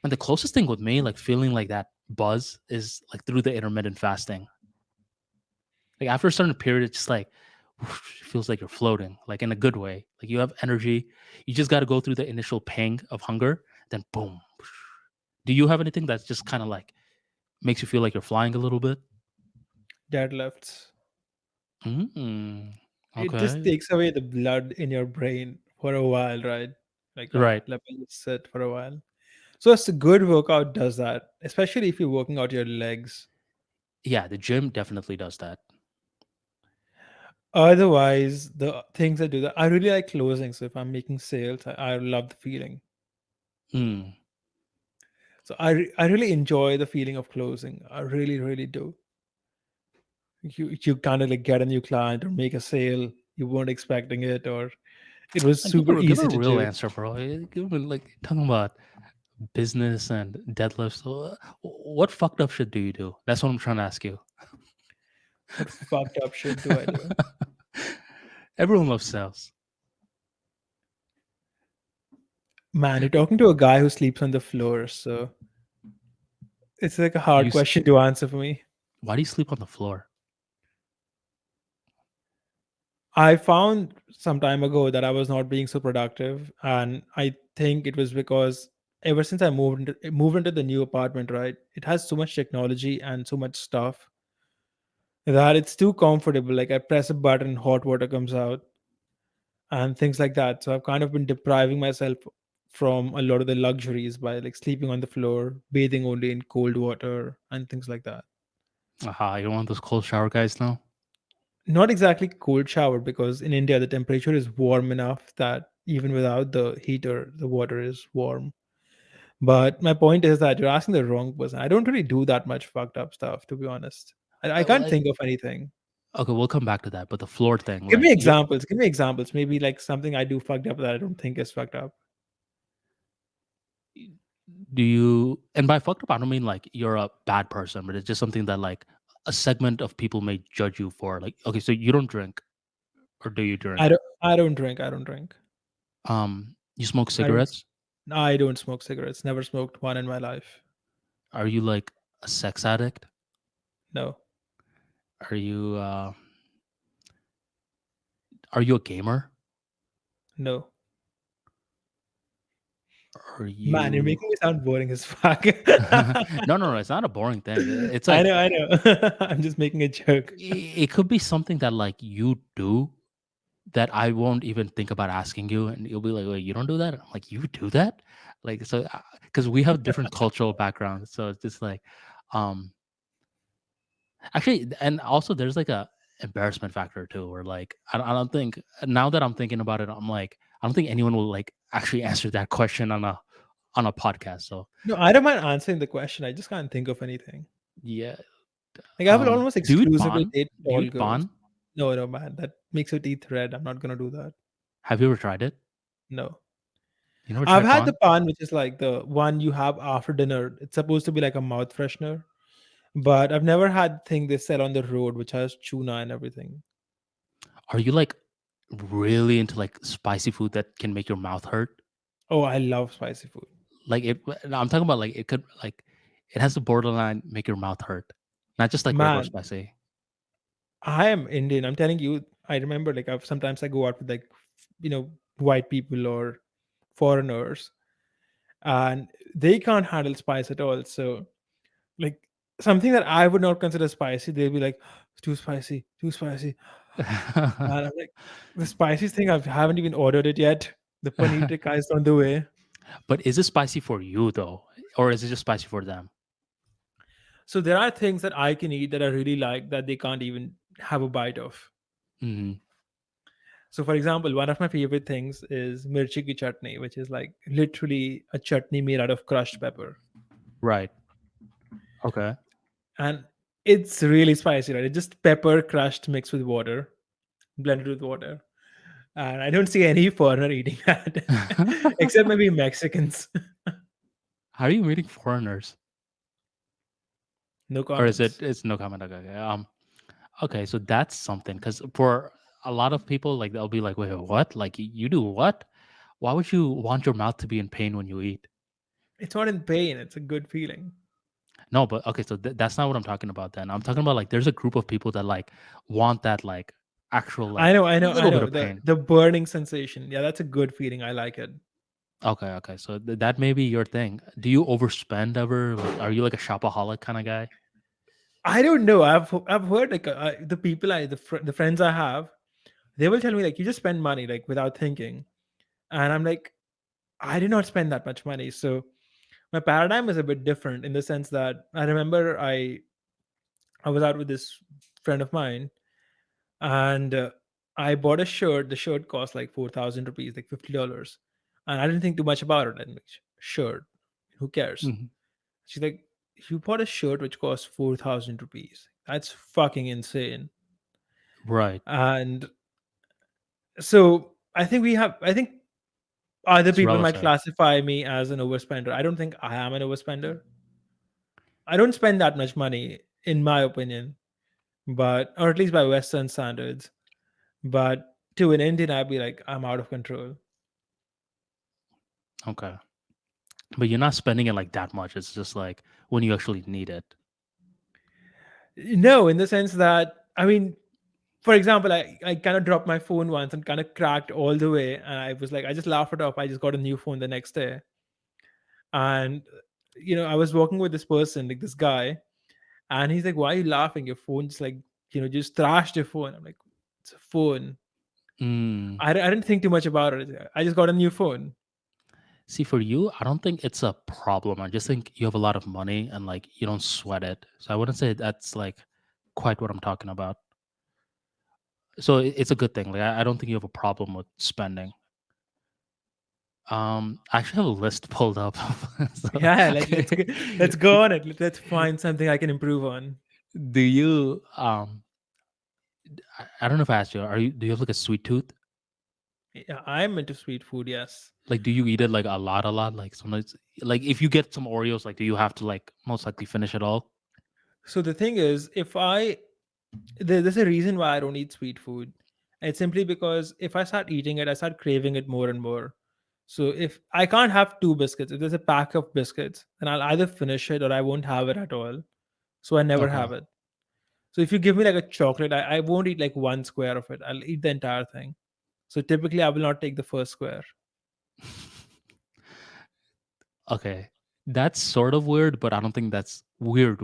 And the closest thing with me, like feeling like that buzz, is like through the intermittent fasting. Like after a certain period, it's just like whoosh, it feels like you're floating, like in a good way. Like you have energy. You just got to go through the initial pang of hunger, then boom. Whoosh. Do you have anything that's just kind of like makes you feel like you're flying a little bit? Deadlifts. Mm, It just okay. takes away the blood in your brain for a while, right? Like, all right, Right. let me just sit for a while. So it's a good workout does that, especially if you're working out your legs. Yeah, the gym definitely does that. Otherwise, the things I do that I really like closing. So if I'm making sales, I love the feeling. Mm. So I really enjoy the feeling of closing. I really, really do. You kind of like get a new client or make a sale. You weren't expecting it, or it was Like, super give easy a to real do. answer, bro. Give me like talking about business and deadlifts. What fucked up shit do you do? That's what I'm trying to ask you. What fucked up shit do I do? Everyone loves sales. Man, you're talking to a guy who sleeps on the floor, so it's like a hard You, s- question to answer for me. why do you sleep on the floor? I found some time ago that I was not being so productive, and I think it was because ever since I moved into the new apartment, right, it has so much technology and so much stuff that it's too comfortable. Like I press a button, hot water comes out, and things like that. So I've kind of been depriving myself from a lot of the luxuries by like sleeping on the floor, bathing only in cold water, and things like that. Aha, you're one of those cold shower guys now. Not exactly cold shower because in India the temperature is warm enough that even without the heater, the water is warm. But my point is that you're asking the wrong person. I don't really do that much fucked up stuff, to be honest. I can't Like, think of anything. okay, we'll come back to that. But the floor thing, Give like, me you examples. Give me examples. Maybe like something I do fucked up that I don't think is fucked up. do you? And by fucked up, I don't mean like you're a bad person, but it's just something that like a segment of people may judge you for. Like, okay, so you don't drink, or do you drink? I don't drink. I don't drink. You smoke I don't cigarettes? I don't smoke cigarettes. Never smoked one in my life. Are you like a sex addict? No. Are you are you a gamer? No. Are Man, you're you making me sound boring as fuck. No, no, no, it's not a boring thing. It's I like know, I know. I'm just making a joke. it could be something that like you do that I won't even think about asking you, and you'll be like, "Wait, you don't do that?" I'm like, "You do that?" Like, so because we have different cultural backgrounds, so it's just like, um, actually, and also there's like a embarrassment factor too, where like I don't think now that I'm thinking about it, I'm like, I don't think anyone will like actually answer that question on a podcast. So No, I don't mind answering the question. I just can't think of anything. yeah, Like I will almost do you eat exclusively bun? date Do you tall eat girls. bun? No, no, man. That makes your teeth red. I'm not gonna do that. Have you ever tried it? No. You never I've tried had the bun? pan, which is like the one you have after dinner. It's supposed to be like a mouth freshener. But I've never had thing they sell on the road, which has tuna and everything. Are you like really into like spicy food that can make your mouth hurt? Oh, I love spicy food. Like it, no, I'm talking about like it could like it has the borderline make your mouth hurt, not just like regular Man, spicy. I am Indian. I'm telling you, I remember like sometimes I go out with like white people or foreigners, and they can't handle spice at all. So like something that I would not consider spicy, they'll be like, too spicy, too spicy. And I'm like, the spiciest thing I haven't even ordered it yet. The paneer tikka is on the way. But is it spicy for you though, or is it just spicy for them? So there are things that I can eat that I really like that they can't even have a bite of. Hmm. So, for example, one of my favorite things is mirchi ki chutney, which is like literally a chutney made out of crushed pepper. Right. Okay. And it's really spicy, right? It's just pepper crushed mixed with water, blended with water. And I don't see any foreigner eating that, except maybe Mexicans. How are you meeting foreigners, No or is it? comments. It's no comment. Okay. Okay. Okay. So that's something because for a lot of people, like they'll be like, "Wait, what? Like you do what? Why would you want your mouth to be in pain when you eat?" It's not in pain. It's a good feeling. No, but okay, so that's not what I'm talking about then. I'm talking about like there's a group of people that like want that like actual like I little bit know. of The pain. the burning sensation. Yeah, that's a good feeling. I like it. Okay, okay. So that may be your thing. Do you overspend ever? Like, are you like a shopaholic kind of guy? I don't know. I've heard like the people the friends I have, they will tell me like you just spend money like without thinking, and I'm like I did not spend that much money. So my paradigm is a bit different in the sense that I remember I was out with this friend of mine, and I bought a shirt. The shirt cost like 4,000 rupees, like $50, and I didn't think too much about it. And like, shirt, who cares? Mhm. She's like, you bought a shirt which costs 4,000 rupees. That's fucking insane. Right. And so I think other It's people might relative. classify me as an overspender. I don't think I am an overspender. I don't spend that much money, in my opinion, but or at least by Western standards. But to an Indian, I'd be like, I'm out of control. Okay. But you're not spending it like that much. It's just like when you actually need it. No, in the sense that I mean, for example, I kind of dropped my phone once and kind of cracked all the way, and I was like, I just laughed it off. I just got a new phone the next day, and I was walking with this person, like this guy, and he's like, "Why are you laughing? Your phone just like just trashed your phone." I'm like, "It's a phone." Mm. I didn't think too much about it. I just got a new phone. See, for you, I don't think it's a problem. I just think you have a lot of money and like you don't sweat it. So I wouldn't say that's like quite what I'm talking about. So it's a good thing. Like I don't think you have a problem with spending. I actually have a list pulled up. So, Yeah, let's go on it. Let's find something I can improve on. do you I don't know if I asked you, do you have like a sweet tooth? Yeah, I'm into sweet food. Yes. Like do you eat it like a lot? Like sometimes like if you get some Oreos, like do you have to like most likely finish it all? So the thing is, if I there's a reason why I don't eat sweet food. It's simply because if I start eating it, I start craving it more and more. So if I can't have two biscuits, if there's a pack of biscuits, then I'll either finish it or I won't have it at all. So I never Okay. have it. So if you give me like a chocolate, I won't eat like one square of it. I'll eat the entire thing. So typically I will not take the first square. Okay. That's sort of weird, but I don't think that's weird.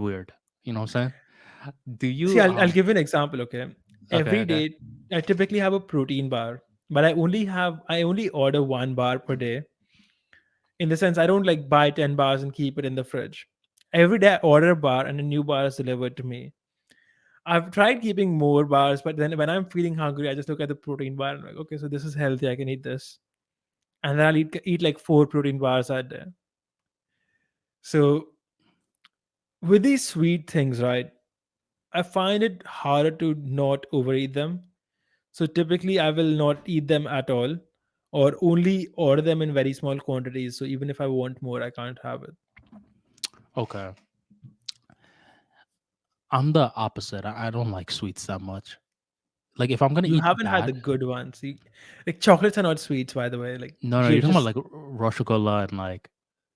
You know what I'm saying? Do See, you I'll give you an example, okay? okay, Every okay. day I typically have a protein bar, but I only order one bar per day. In the sense, I don't like buy 10 bars and keep it in the fridge. Every day I order a bar and a new bar is delivered to me. I've tried keeping more bars, but then when I'm feeling hungry, I just look at the protein bar and I'm like, okay, so this is healthy. I can eat this. And then I'll eat like four protein bars a day. So with these sweet things, right, I find it harder to not overeat them. So typically, I will not eat them at all or only order them in very small quantities. So even if I want more, I can't have it. Okay. I'm the opposite. I don't like sweets that much. Like if I'm gonna You eat haven't had the bad, good ones. Like chocolates are not sweets, by the way. Like no, you're you're talking about just like Roshogola and like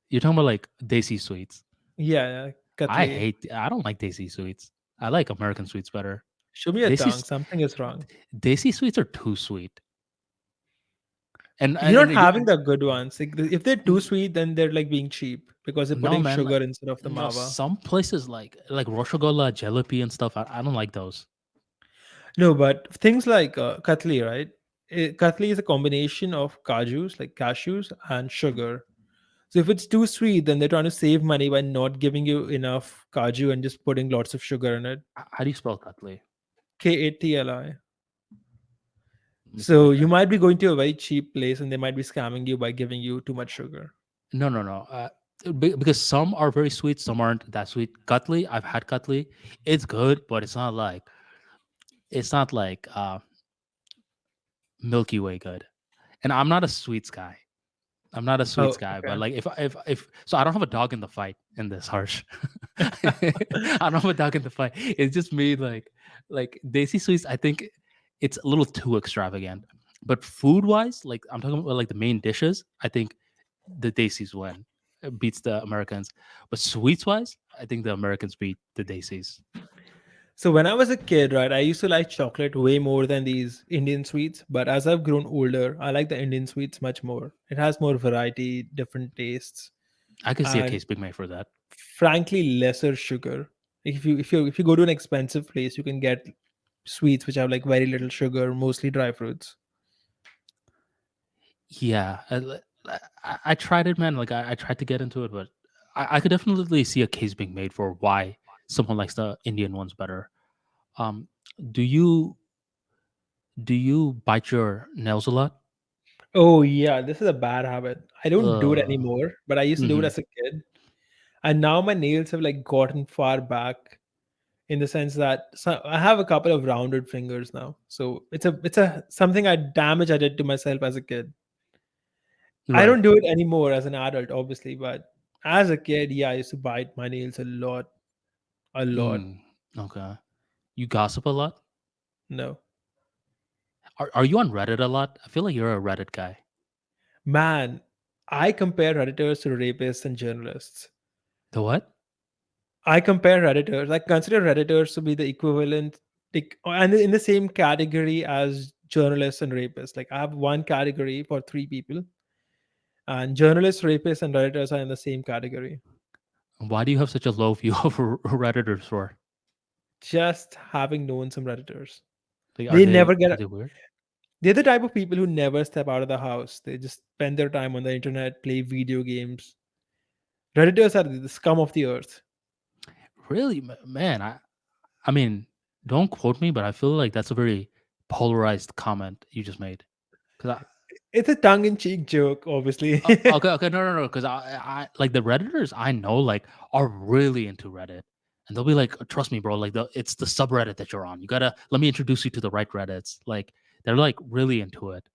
you're talking about like Desi sweets. yeah, Katli. I don't like Desi sweets. I like American sweets better. Show me a Desi tongue. Something is wrong. Desi sweets are too sweet. You're not And having the good ones. Like if they're too sweet, then they're like being cheap because they're no putting man, like sugar instead of the no, mava. some places like Roshogola, Jalebi and stuff. I don't like those. No, but things like Katli, right? Katli is a combination of cashews and sugar. So if it's too sweet, then they're trying to save money by not giving you enough kaju and just putting lots of sugar in it. How do you spell cutlet? Katli. Let me So find you that. might be going to a very cheap place and they might be scamming you by giving you too much sugar. No. Because some are very sweet, some aren't that sweet. Cutlet, I've had cutlet. It's good, but it's not like Milky Way good. And I'm not a sweets guy. I'm not a sweets Oh, guy, but okay. like if so I don't have a dog in the fight in this harsh. I don't have a dog in the fight. It's just me like Desi sweets, I think it's a little too extravagant. But food wise, like I'm talking about like the main dishes, I think the Desis win. beats the Americans. But sweets wise, I think the Americans beat the Daisies. So when I was a kid, right, I used to like chocolate way more than these Indian sweets. But as I've grown older, I like the Indian sweets much more. It has more variety, different tastes, I could see a and case being made for that. frankly lesser sugar. If you go to an expensive place, you can get sweets which have like very little sugar, mostly dry fruits. Yeah, I tried it, man. Like I tried to get into it, but I could definitely see a case being made for why someone likes the Indian ones better. Um, do you bite your nails a lot? Oh yeah, this is a bad habit. I don't do it Uh, anymore, but I used to do it hmm as a kid. And now my nails have like gotten far back in the sense that I have a couple of rounded fingers now. So it's a something I did to myself as a kid. I Right. don't do it anymore as an adult, obviously, but as a kid, yeah, I used to bite my nails a lot, a lot. Mm, okay. You gossip a lot. No, Are you on Reddit a lot? I feel like you're a Reddit guy. man, I compare redditors to rapists and journalists. The what? I compare redditors. I consider redditors to be the equivalent, like, and in the same category as journalists and rapists. Like I have one category for three people, and journalists, rapists, and redditors are in the same category. Why do you have such a low view of Redditors for? Just having known some redditors, Like, they never are get. they weird? They're the type of people who never step out of the house. They just spend their time on the internet, play video games. Redditors are the scum of the earth. Really, man. I mean, don't quote me, but I feel like that's a very polarized comment you just made. Because It's a tongue-in-cheek joke, obviously. okay, no, because I like the Redditors I know like are really into Reddit, and they'll be like, "Trust me, bro. Like it's the subreddit that you're on. You gotta let me introduce you to the right Reddits." Like they're like really into it.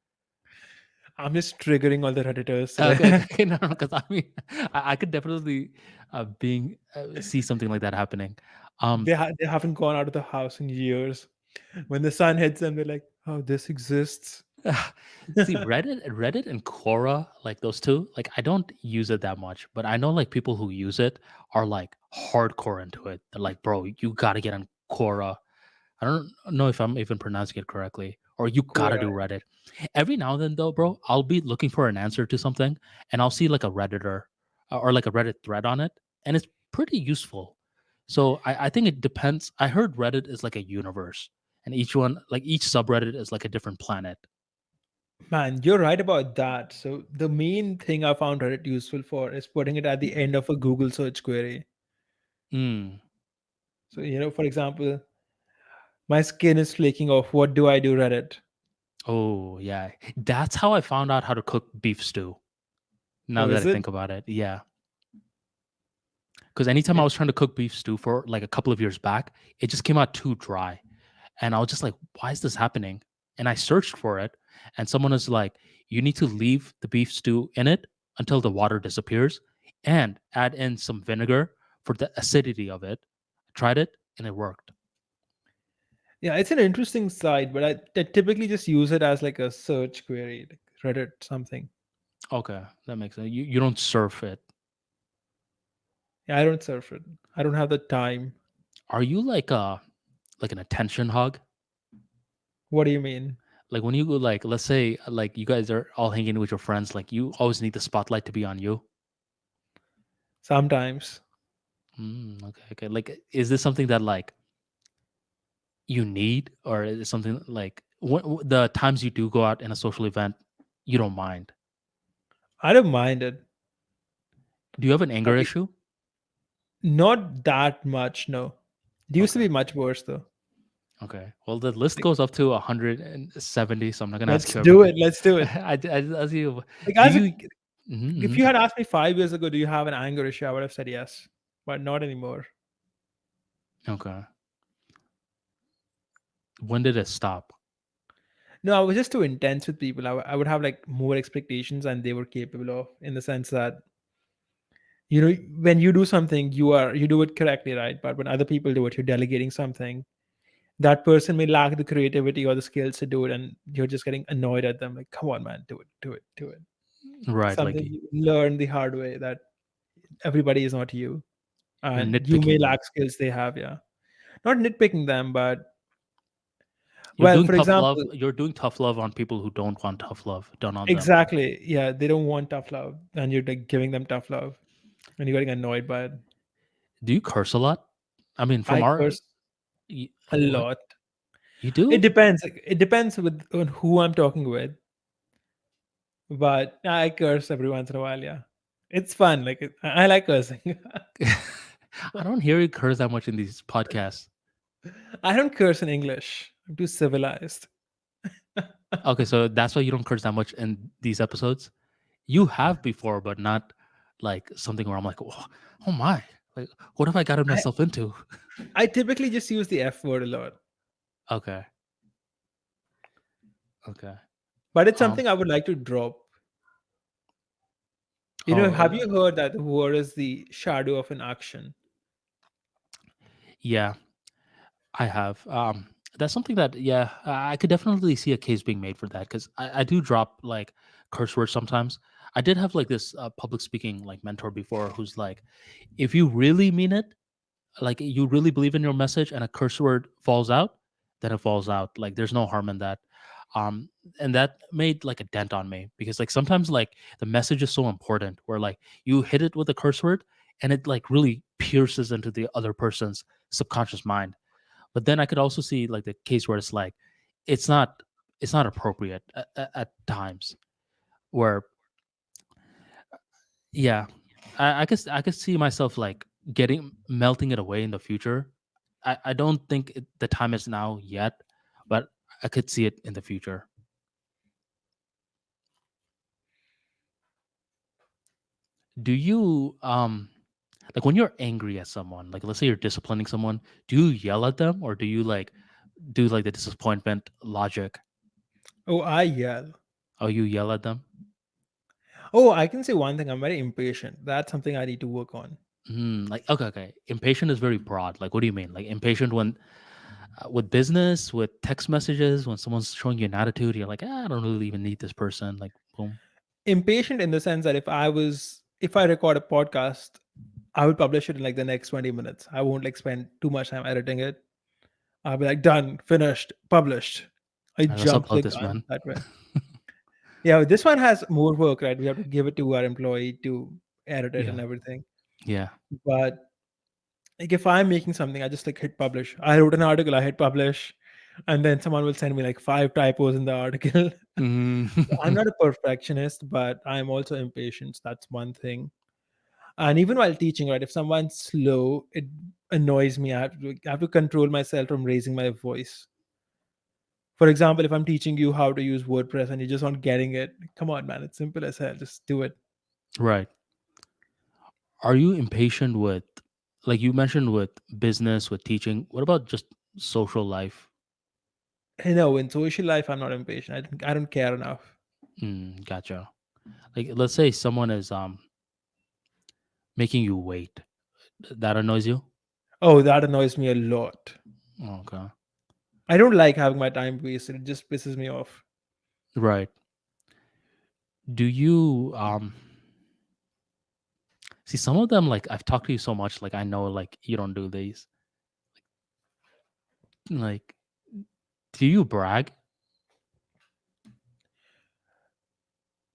I'm just triggering all the redditors Okay, today. no, because I mean, I could definitely being see something like that happening. Um, They haven't gone out of the house in years. When the sun hits them, they're like, "Oh, this exists." see Reddit and Quora, like those two, like I don't use it that much, but I know like people who use it are like hardcore into it. They're like, bro, you gotta get on Quora. I don't know if I'm even pronouncing it correctly. Or you gotta Quora. do Reddit. Every now and then though, bro, I'll be looking for an answer to something and I'll see like a Redditor or like a Reddit thread on it, and it's pretty useful. So I think it depends. I heard Reddit is like a universe, and each one, like each subreddit is like a different planet. Man, you're right about that. So the main thing I found Reddit useful for is putting it at the end of a Google search query. Mm. So, for example, my skin is flaking off. What do I do, Reddit? Oh, yeah. That's how I found out how to cook beef stew. Now Oh, that I is it? think about it. Yeah. Because anytime I It was trying to cook beef stew for like a couple of years back, it just came out too dry. And I was just like, why is this happening? And I searched for it. And someone was like, you need to leave the beef stew in it until the water disappears and add in some vinegar for the acidity of it. I tried it and it worked. Yeah, it's an interesting site, but I typically just use it as like a search query, like Reddit something. Okay. That makes sense. You don't surf it. Yeah, I don't surf it. I don't have the time. Are you like an attention hog? What do you mean? Like when you go like let's say like you guys are all hanging with your friends, like you always need the spotlight to be on you. Sometimes. Okay. Like is this something that like you need, or is it something like the times you do go out in a social event, you don't mind? I don't mind it. Do you have an I anger mean, issue? not that much, no. It used to Okay. be much worse though. Okay. Well, the list Like, goes up to 170, so I'm not gonna ask let's you do it. everything. Let's do it. I ask you, Like do as a you? if Mhm. you had asked me 5 years ago, do you have an anger issue? I would have said yes, but not anymore. Okay. When did it stop? No, I was just too intense with people. I would have like more expectations, and they were capable of, in the sense that when you do something, you do it correctly, right? But when other people do it, you're delegating something. That person may lack the creativity or the skills to do it, and you're just getting annoyed at them. Like, come on, man, do it, do it, do it. Right. Like Something you learn the hard way. That everybody is not you, You're and you may nitpicking them. lack skills they have. Yeah, not nitpicking them, but You're well, doing for tough love. example, You're doing tough love on people who don't want tough love done on them. exactly. Yeah, they don't want tough love, and you're like giving them tough love, and you're getting annoyed by it. Do you curse a lot? I mean, from I our curse a what lot. you It do? depends. It depends with on who I'm talking with, but I curse every once in a while. Yeah, it's fun. Like I like cursing. I don't hear you curse that much in these podcasts. I don't curse in English. I'm too civilized. Okay, so that's why you don't curse that much in these episodes. You have before, but not like something where I'm like, oh my, like what have I gotten I myself into? I typically just use the F word a lot, Okay, okay. but it's Um, something I would like to drop. oh, Have you heard that the word is the shadow of an action? yeah, I have. That's something that, yeah, I could definitely see a case being made for that because I do drop like curse words sometimes. I did have like this public speaking like mentor before who's like, if you really mean it, like you really believe in your message and a curse word falls out, then it falls out. Like there's no harm in that. Um, and that made like a dent on me because like sometimes like the message is so important where like you hit it with a curse word and it like really pierces into the other person's subconscious mind. But then I could also see like the case where it's like it's not it's not appropriate at times where yeah, I could see myself like getting melting it away in the future. I don't think the time is now yet, but I could see it in the future. Do you like when you're angry at someone, like let's say you're disciplining someone, do you yell at them or do you like do like the disappointment logic? Oh, I yell. Oh, you yell at them? Oh, I can say one thing. I'm very impatient. That's something I need to work on. Like okay, okay. Impatient is very broad. Like what do you mean? Like impatient when with business, with text messages, when someone's showing you an attitude, you're like, I don't really even need this person. Like boom. Impatient in the sense that if I record a podcast, I would publish it in like the next 20 minutes. I won't like spend too much time editing it. I'll be like done, finished, published. I Let's jump upload the this, gun man. that way. Yeah, this one has more work, right? We have to give it to our employee to edit it Yeah, and everything. yeah. But like if I'm making something, I just like hit publish. I wrote an article, I hit publish, and then someone will send me like five typos in the article. Mm. I'm not a perfectionist, but I'm also impatient. That's one thing. And even while teaching, right, if someone's slow, it annoys me. I have to control myself from raising my voice. For example, if I'm teaching you how to use WordPress and you're just not getting it, come on, man, it's simple as hell. Just do it. Right. Are you impatient with, like you mentioned, with business, with teaching? What about just social life? In social life, I'm not impatient. I don't care enough. Gotcha. Like, let's say someone is making you wait. That annoys you. Oh, that annoys me a lot. Okay. I don't like having my time wasted. It just pisses me off. Right. Do you see some of them? Like I've talked to you so much. Like I know, like you don't do these. Like, do you brag?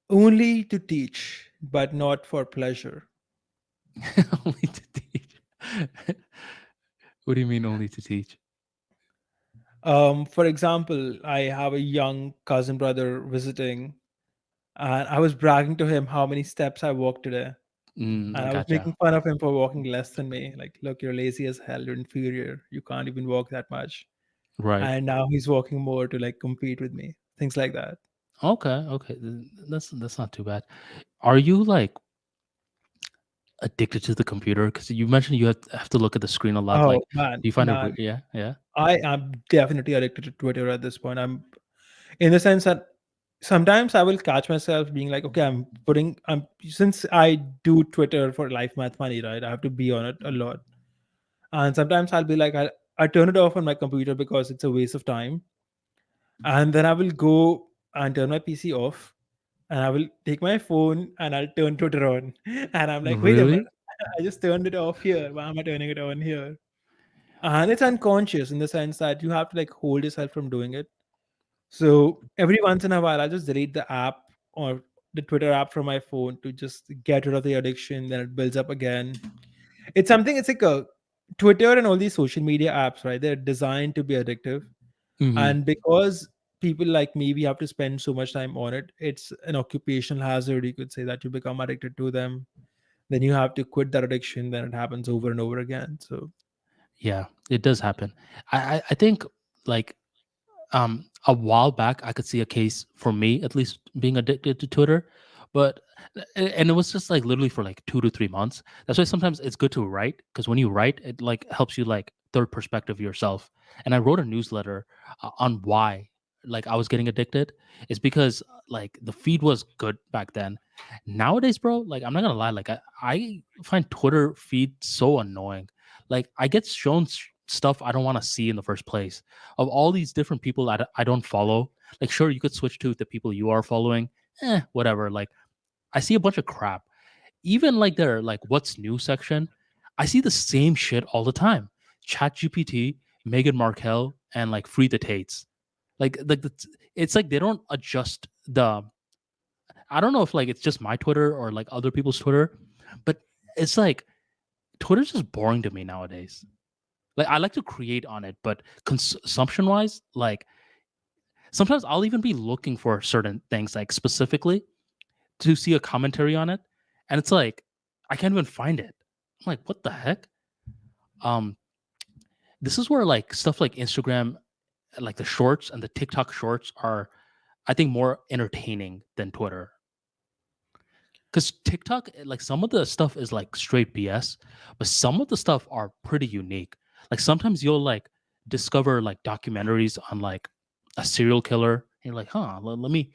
Only to teach, but not for pleasure. Only to teach. What do you mean only to teach? For example, I have a young cousin brother visiting, and I was bragging to him how many steps I walked today. I And I was gotcha. making fun of him for walking less than me. Like, look, you're lazy as hell. You're inferior. You can't even walk that much. Right. And now he's walking more to like compete with me. Things like that. Okay. Okay. That's not too bad. Are you like addicted to the computer? Because you mentioned you have to look at the screen a lot. Like, Oh man, do you find it weird? man. Yeah. Yeah. I am definitely addicted to Twitter at this point. I'm in the sense that sometimes I will catch myself being like, okay, I'm since I do Twitter for LifeMathMoney, right? I have to be on it a lot. And sometimes I'll be like, I turn it off on my computer because it's a waste of time. And then I will go and turn my PC off and I will take my phone and I'll turn Twitter on. And I'm like, wait a minute. Really? I just turned it off here. Why am I turning it on here? And it's unconscious in the sense that you have to like hold yourself from doing it. So every once in a while, I just delete the app or the Twitter app from my phone to just get rid of the addiction. Then it builds up again. It's something. It's like a Twitter and all these social media apps, right? They're designed to be addictive, Hmm. and because people like me, we have to spend so much time on it. It's an occupational hazard. You could say that you become addicted to them. Then you have to quit that addiction. Then it happens over and over again. So Yeah, it does happen. I think like a while back I could see a case for me at least being addicted to Twitter, but and it was just like literally for like 2 to 3 months. That's why sometimes it's good to write, because when you write it like helps you like third perspective yourself. And I wrote a newsletter on why like I was getting addicted. It's because like the feed was good back then. Nowadays, bro, like I'm not gonna lie, like I find Twitter feed so annoying. Like I get shown stuff I don't want to see in the first place of all these different people that I don't follow. Like, sure, you could switch to the people you are following. Whatever. Like, I see a bunch of crap. Even like their like what's new section, I see the same shit all the time. Chat GPT, Meghan Markle, and like Free the Tates. It's like they don't adjust the. I don't know if like it's just my Twitter or like other people's Twitter, but it's like Twitter's just boring to me nowadays. Like I like to create on it, but consumption wise, like sometimes I'll even be looking for certain things, like specifically to see a commentary on it, and it's like I can't even find it. I'm like, what the heck? Um, this is where like stuff like Instagram, like the shorts and the TikTok shorts are, I think, more entertaining than Twitter. Because TikTok, like some of the stuff is like straight BS, but some of the stuff are pretty unique. Like sometimes you'll like discover like documentaries on like a serial killer, and you're like, huh, let me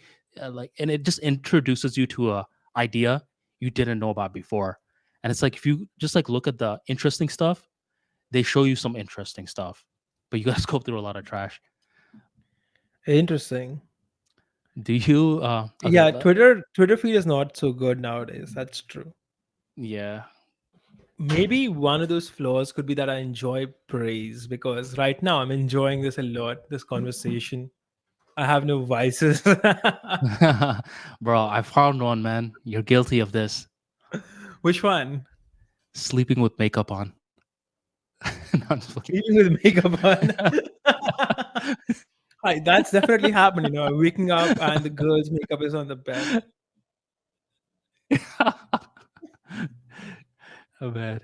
like, and it just introduces you to a idea you didn't know about before. And it's like if you just like look at the interesting stuff, they show you some interesting stuff, but you gotta go through a lot of trash. interesting. Do you? Okay, Yeah, Twitter feed is not so good nowadays. That's true. yeah. Maybe one of those flaws could be that I enjoy praise because right now I'm enjoying this a lot, this conversation. I have no vices. Bro, I found one, man. You're guilty of this. Which one? Sleeping with makeup on. No, I'm just playing. Sleeping with makeup on. Hi, that's definitely happened. Waking up and the girl's makeup is on the bed. Oh man.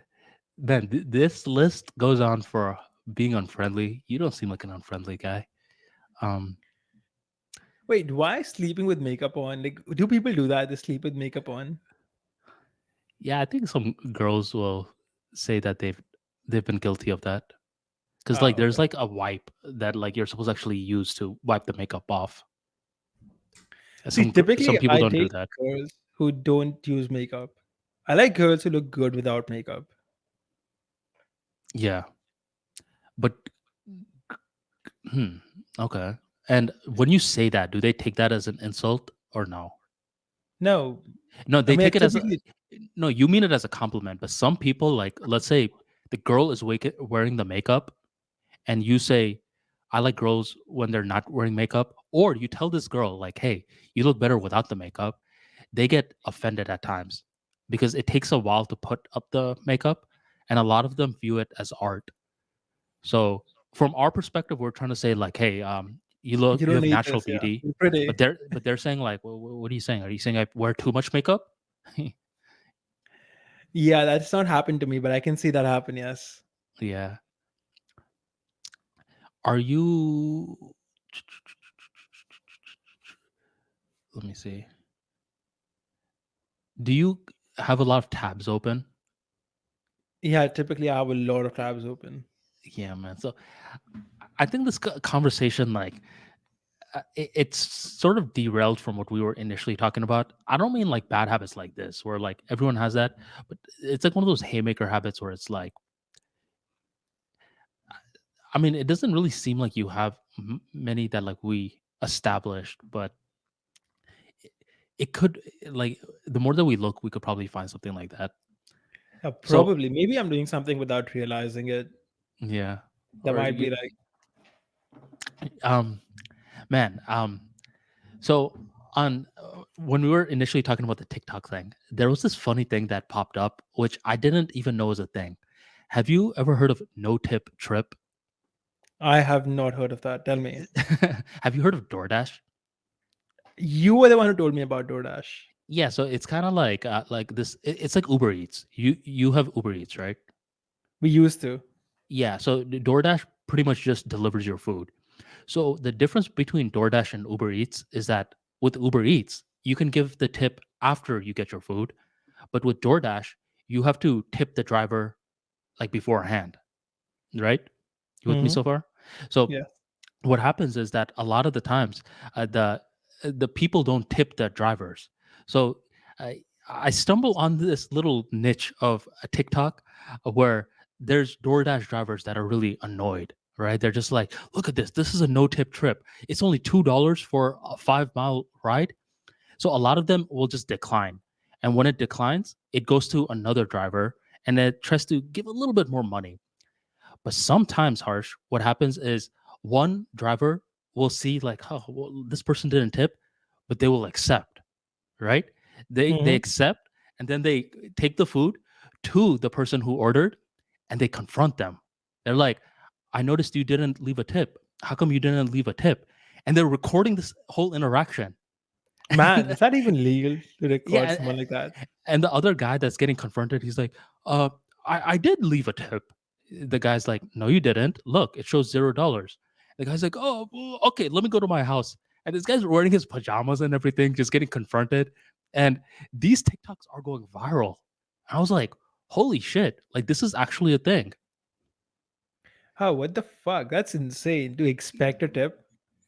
Man, this list goes on for being unfriendly. You don't seem like an unfriendly guy. Um, Wait, why sleeping with makeup on? Like, do people do that? They sleep with makeup on? yeah, I think some girls will say that they've been guilty of that. Because like Oh, there's okay. like a wipe that like you're supposed to actually use to wipe the makeup off. And See, some typically people I don't do date that. girls who don't use makeup. I like girls who look good without makeup. Yeah. But hmm, okay. And when you say that, do they take that as an insult or no? No, No, I they mean, I take it as a typically, no, you mean it as a compliment, but some people like let's say the girl is wearing the makeup and you say I like girls when they're not wearing makeup, or you tell this girl like, "Hey, you look better without the makeup." They get offended at times because it takes a while to put up the makeup, and a lot of them view it as art. So from our perspective, we're trying to say like, hey, you you don't have need natural this. Yeah, beauty, you're pretty. but they're saying like, well, what are you saying? Are you saying I wear too much makeup? Yeah, that's not happened to me, but I can see that happen. Yes. Yeah. Are you? Let me see. Do you have a lot of tabs open? Yeah, typically I have a lot of tabs open. Yeah, man. So I think this conversation like it's sort of derailed from what we were initially talking about. I don't mean like bad habits like this, where like everyone has that, but it's like one of those haymaker habits where it's like, I mean, it doesn't really seem like you have many that like we established, but it, it could like the more that we look, we could probably find something like that. So Probably. Maybe I'm doing something without realizing it. yeah, That or might you, be like, um, man, so on when we were initially talking about the TikTok thing, there was this funny thing that popped up, which I didn't even know was a thing. Have you ever heard of no tip trip? I have not heard of that. Tell me. Have you heard of DoorDash? You were the one who told me about DoorDash. Yeah, so it's kind of like this. It's like Uber Eats. You have Uber Eats, right? We used to. Yeah, so the DoorDash pretty much just delivers your food. So the difference between DoorDash and Uber Eats is that with Uber Eats, you can give the tip after you get your food, but with DoorDash, you have to tip the driver like beforehand, right? You with me Hmm. so far? So Yeah. what happens is that a lot of the times the people don't tip the drivers. So I stumble on this little niche of a TikTok where there's DoorDash drivers that are really annoyed. Right? They're just like, look at this. This is a no tip trip. It's only $2 for a 5 mile ride. So a lot of them will just decline. And when it declines, it goes to another driver and it tries to give a little bit more money. But sometimes, Harsh, what happens is one driver will see like, oh, well, this person didn't tip, but they will accept, right? They Hmm. accept, and then they take the food to the person who ordered, and they confront them. They're like, "I noticed you didn't leave a tip. How come you didn't leave a tip?" And they're recording this whole interaction. Man, is that even legal to record Yeah, someone like that? and the other guy that's getting confronted, he's like, "Uh, I did leave a tip." The guy's like, "No, you didn't. Look, it shows $0." The guy's like, "Oh, well, okay, let me go to my house." And this guy's wearing his pajamas and everything, just getting confronted. And these TikToks are going viral. I was like, "Holy shit! Like this is actually a thing." Oh, what the fuck? That's insane. To expect a tip?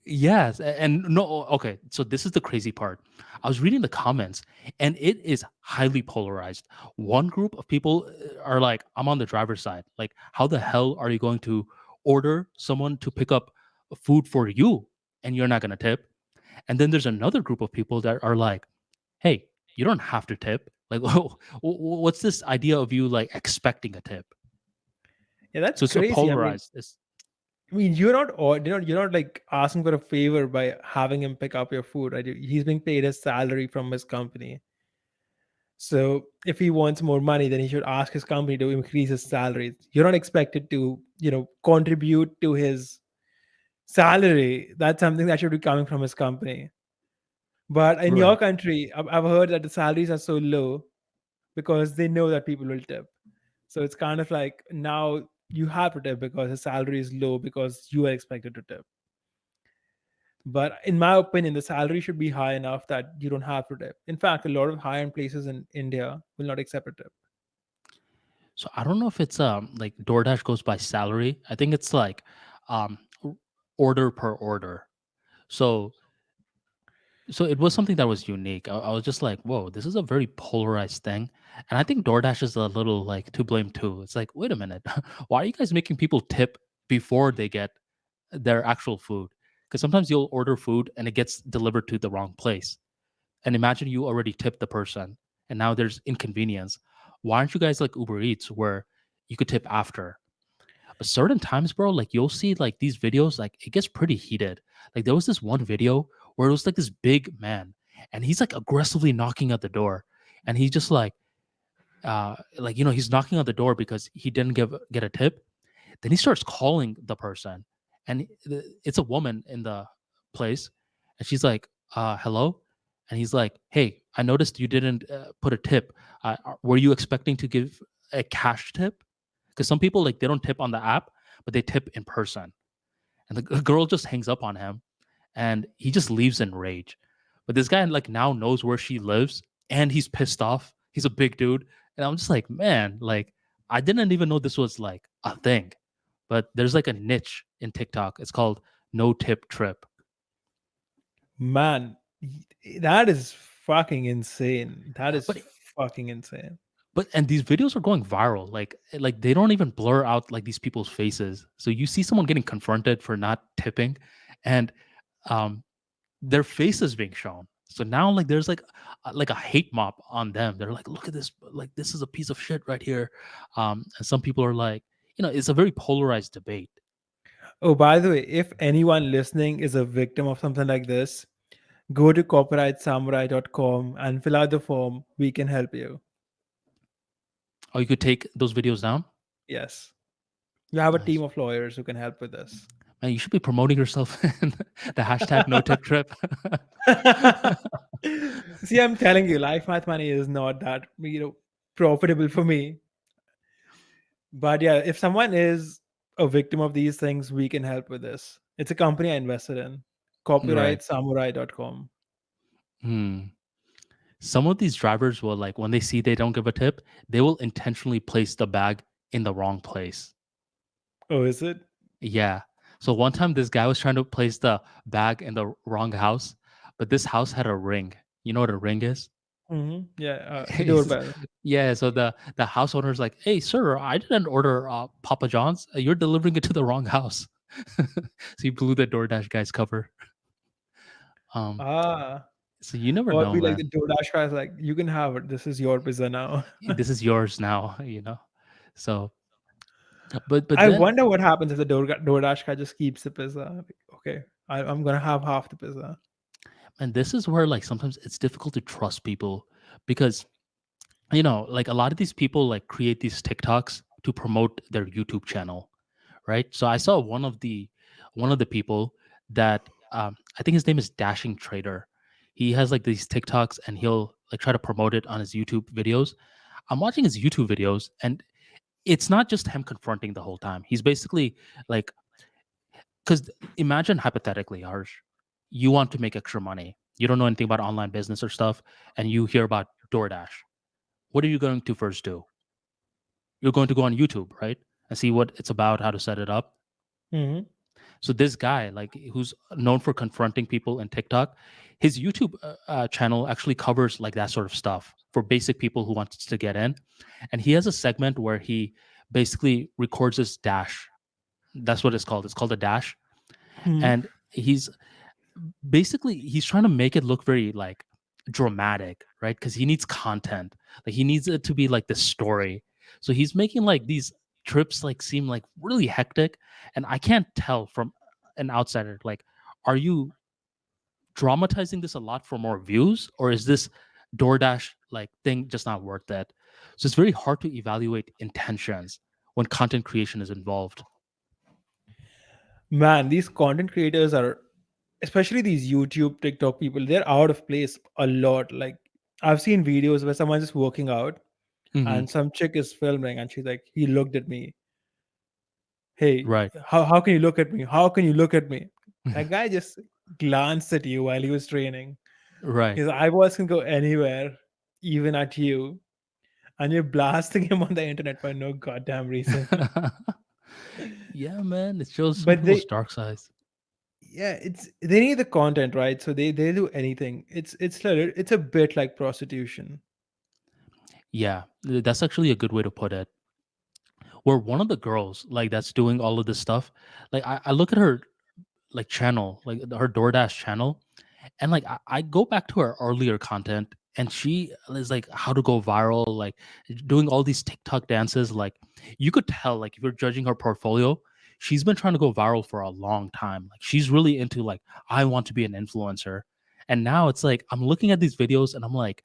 Yes, and no, okay. So this is the crazy part. I was reading the comments, and it is highly polarized. One group of people are like, "I'm on the driver's side. Like, how the hell are you going to order someone to pick up food for you, and you're not going to tip?" And then there's another group of people that are like, "Hey, you don't have to tip. Like, what's this idea of you like expecting a tip?" Yeah, that's So it's a crazy. I mean, polarized. It's you're not like asking for a favor by having him pick up your food, right? He's being paid his salary from his company. So if he wants more money, then he should ask his company to increase his salary. You're not expected to, contribute to his salary. That's something that should be coming from his company. But in your right. country, I've heard that the salaries are so low because they know that people will tip. So it's kind of like now you have to tip because the salary is low because you are expected to tip. But in my opinion, the salary should be high enough that you don't have to tip. In fact, a lot of high end places in India will not accept a tip. So I don't know if it's like DoorDash goes by salary. I think it's like um o- order per order. So it was something that was unique. I was just like, whoa, this is a very polarized thing. And I think DoorDash is a little like to blame too. It's like, wait a minute, why are you guys making people tip before they get their actual food? Because sometimes you'll order food and it gets delivered to the wrong place. And imagine you already tipped the person and now there's inconvenience. Why aren't you guys like Uber Eats where you could tip after? But certain times, bro, like you'll see like these videos, like it gets pretty heated. Like there was this one video where it was like this big man and he's like aggressively knocking at the door. And he's just like, he's knocking on the door because he didn't get a tip. Then he starts calling the person, and it's a woman in the place, and she's like, "Hello," and he's like, "Hey, I noticed you didn't put a tip. Were you expecting to give a cash tip? Because some people like they don't tip on the app, but they tip in person." And the girl just hangs up on him, and he just leaves in rage. But this guy like now knows where she lives, and he's pissed off. He's a big dude, and I'm just like, man, like I didn't even know this was like a thing. But there's like a niche in TikTok. It's called no tip trip. Man, that is fucking insane. That is But fucking insane. and these videos are going viral. Like they don't even blur out like these people's faces. So you see someone getting confronted for not tipping, and um their face is being shown. So now like there's like a hate mob on them. They're like, look at this, like this is a piece of shit right here. And some people are like, it's a very polarized debate. Oh, by the way, if anyone listening is a victim of something like this, go to copyrightsamurai.com and fill out the form. We can help you. Or you could take those videos down. Yes. You have a team Nice. of lawyers who can help with this. Man, you should be promoting yourself in the hashtag no tip trip. See, I'm telling you, life math money is not that, profitable for me. But yeah, if someone is a victim of these things, we can help with this. It's a company I invested in. Right. Copyrightsamurai.com. Hmm. Some of these drivers will like when they see they don't give a tip, they will intentionally place the bag in the wrong place. Oh, is it? Yeah. So one time this guy was trying to place the bag in the wrong house, but this house had a ring. You know what a ring is? Yeah, the It's- doorbell. yeah. So the house owner is like, "Hey, sir, I didn't order Papa John's. You're delivering it to the wrong house." So he blew the DoorDash guy's cover. Um. Ah, So you never or it'd know, be like man. the DoorDash guy's like, you can have it. This is your pizza now. This is yours now. So, but I then, wonder what happens if the DoorDash guy just keeps the pizza. Like, okay, I'm gonna have half the pizza. and this is where like sometimes it's difficult to trust people because like a lot of these people like create these TikToks to promote their YouTube channel, right? So I saw one of the people that I think his name is Dashing Trader. He has like these TikToks and he'll like try to promote it on his YouTube videos. I'm watching his YouTube videos and it's not just him confronting the whole time. He's basically like, because imagine hypothetically, Harsh, you want to make extra money. You don't know anything about online business or stuff, and you hear about DoorDash. What are you going to first do? You're going to go on YouTube, right? And see what it's about, how to set it up. Hmm. So this guy, like who's known for confronting people in TikTok, his YouTube channel actually covers like that sort of stuff for basic people who wants to get in. And he has a segment where he basically records his dash. That's what it's called. It's called a dash. Hmm. And he's trying to make it look very like dramatic, right? Because he needs content. Like he needs it to be like this story. So he's making like these trips like seem like really hectic. And I can't tell from an outsider, like, are you dramatizing this a lot for more views? Or is this DoorDash like thing just not worth it? So it's very hard to evaluate intentions when content creation is involved. Man, these content creators are, especially these YouTube, TikTok people, they're out of place a lot. Like, I've seen videos where someone's just working out Hmm. and some chick is filming and she's like, he looked at me. Hey, Right. how can you look at me? How can you look at me? That guy just glanced at you while he was training. Right. His eyeballs can go anywhere, even at you. And you're blasting him on the internet for no goddamn reason. Yeah, man. It shows some But people's they, dark sides. yeah, they need the content, right? So they do anything. It's a bit like prostitution. Yeah, that's actually a good way to put it. Where one of the girls, like that's doing all of this stuff, like I look at her like channel, like her DoorDash channel, and like I go back to her earlier content, and she is like how to go viral, like doing all these TikTok dances. Like you could tell, like if you're judging her portfolio, she's been trying to go viral for a long time. Like she's really into like I want to be an influencer, and now it's like I'm looking at these videos and I'm like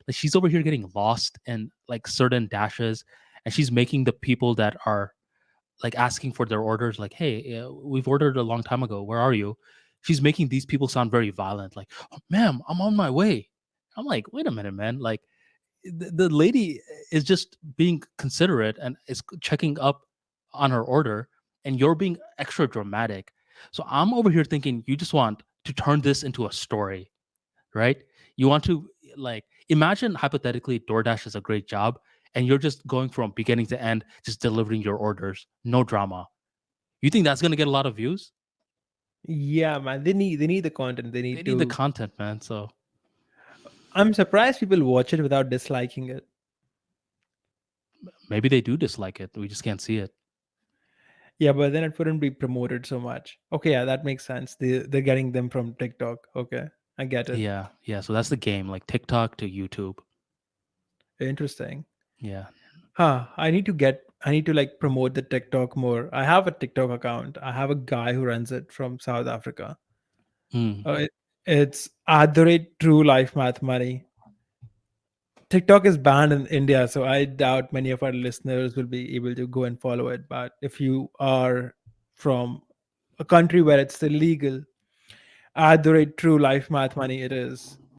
she's over here getting lost in like certain dashes and she's making the people that are like asking for their orders like hey we've ordered a long time ago, where are you? She's making these people sound very violent, like oh, ma'am, I'm on my way. I'm like, wait a minute, man. Like the lady is just being considerate and is checking up on her order, and you're being extra dramatic. So I'm over here thinking you just want to turn this into a story, right? You want to like imagine hypothetically DoorDash is a great job and you're just going from beginning to end, just delivering your orders, no drama. You think that's gonna get a lot of views? Yeah, man. They need the content. They They need need the to. content, man. So I'm surprised people watch it without disliking it. maybe they do dislike it. We just can't see it. Yeah, but then it wouldn't be promoted so much. Okay, yeah, that makes sense. They're getting them from TikTok. Okay. I get it. Yeah, yeah. So that's the game, like TikTok to YouTube. Interesting. Yeah. Huh. I need to like promote the TikTok more. I have a TikTok account. I have a guy who runs it from South Africa. Mm. Uh, it, it's at the rate True Life Math Money. TikTok is banned in India, so I doubt many of our listeners will be able to go and follow it. But if you are from a country where it's illegal, at the rate True Life Math Money, it is.